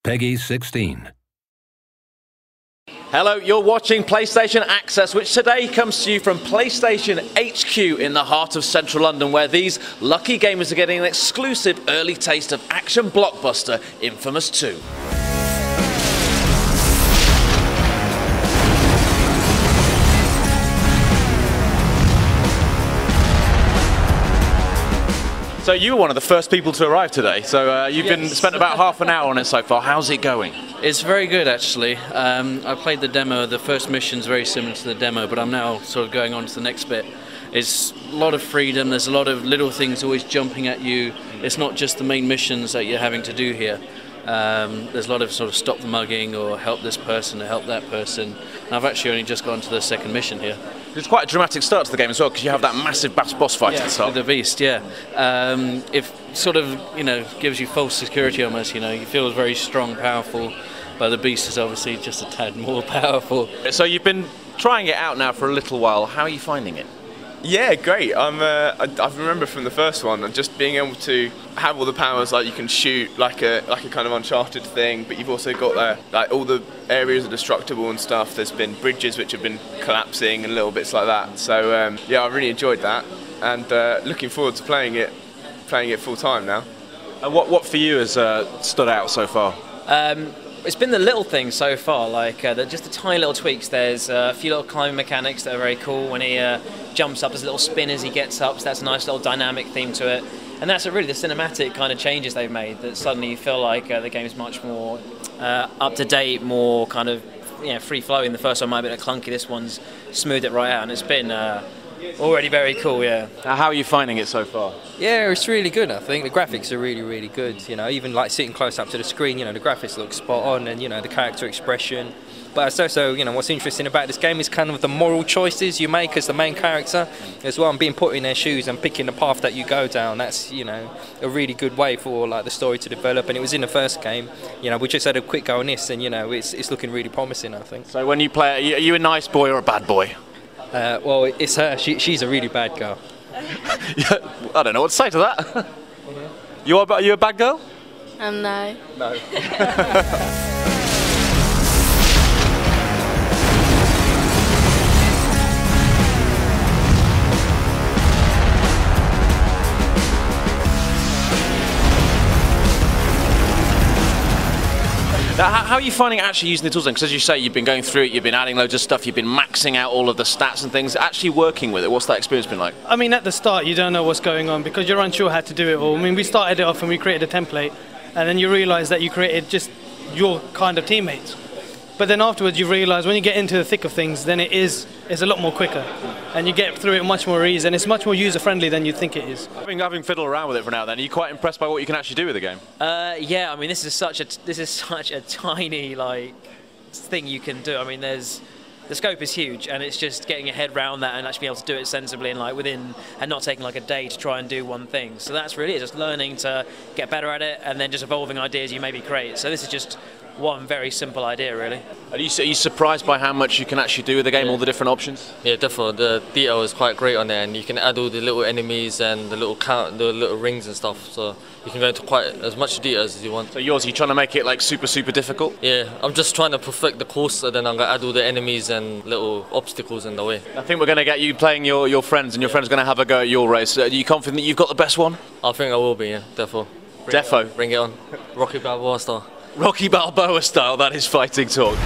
Peggy 16. Hello, you're watching PlayStation Access, which today comes to you from PlayStation HQ in the heart of central London, where these lucky gamers are getting an exclusive early taste of action blockbuster InFamous 2. So you were one of the first people to arrive today, so you've been spent about half an hour on it so far. How's it going? It's very good, actually. I played the demo. The first mission's very similar to the demo, but I'm now sort of going on to the next bit. It's a lot of freedom. There's a lot of little things always jumping at you. It's not just the main missions that you're having to do here. There's a lot of sort of stop the mugging or help this person or help that person. And I've actually only just gone to the second mission here. It's quite a dramatic start to the game as well, because you have that massive boss fight at the start. With the beast, yeah. It sort of, gives you false security almost, You feel very strong, powerful, but the beast is obviously just a tad more powerful. So you've been trying it out now for a little while. How are you finding it? Yeah, great. I remember from the first one, just being able to have all the powers, like you can shoot like a kind of Uncharted thing, but you've also got like all the areas are destructible and stuff. There's been bridges which have been collapsing and little bits like that. So yeah, I really enjoyed that, and looking forward to playing it full time now. And what for you has stood out so far? It's been the little things so far, like just the tiny little tweaks. There's a few little climbing mechanics that are very cool. When he jumps up, there's a little spin as he gets up, so that's a nice little dynamic theme to it. And that's really the cinematic kind of changes they've made, that suddenly you feel like the game's much more up-to-date, more kind of free-flowing. The first one might have been a clunky, this one's smoothed it right out, and it's been already very cool, yeah. How are you finding it so far? Yeah, it's really good, I think. The graphics are really, really good, even like sitting close up to the screen, the graphics look spot on, and, the character expression. But it's also, what's interesting about this game is kind of the moral choices you make as the main character as well, and being put in their shoes and picking the path that you go down. That's, a really good way for like the story to develop, and it was in the first game. We just had a quick go on this, and, it's looking really promising, I think. So when you play, are you a nice boy or a bad boy? Well, it's her. She's a really bad girl. I don't know what to say to that. Are you a bad girl? No. No. How are you finding actually using the tools then? Because as you say, you've been going through it, you've been adding loads of stuff, you've been maxing out all of the stats and things. Actually working with it, what's that experience been like? I mean, at the start, you don't know what's going on because you're unsure how to do it all. I mean, we started it off and we created a template, and then you realise that you created just your kind of teammates. But then afterwards, you realise when you get into the thick of things, then it's a lot more quicker, and you get through it much more easy, and it's much more user-friendly than you think it is. Having fiddled around with it for now, then, are you quite impressed by what you can actually do with the game? Yeah, I mean, this is such a tiny thing you can do. I mean, the scope is huge, and it's just getting your head around that and actually being able to do it sensibly and and not taking like a day to try and do one thing. So that's really it, just learning to get better at it, and then just evolving ideas you maybe create. So this is just one very simple idea, really. Are you surprised by how much you can actually do with the game, all the different options? Yeah, definitely. The detail is quite great on there, and you can add all the little enemies and the little rings and stuff. So you can go into quite as much detail as you want. So are you trying to make it like super difficult? Yeah, I'm just trying to perfect the course, and then I'm gonna add all the enemies and little obstacles in the way. I think we're going to get you playing your friends, and your friends are going to have a go at your race. Are you confident that you've got the best one? I think I will be, yeah, defo. Defo. Bring it on. Rocky Balboa style. Rocky Balboa style, that is fighting talk.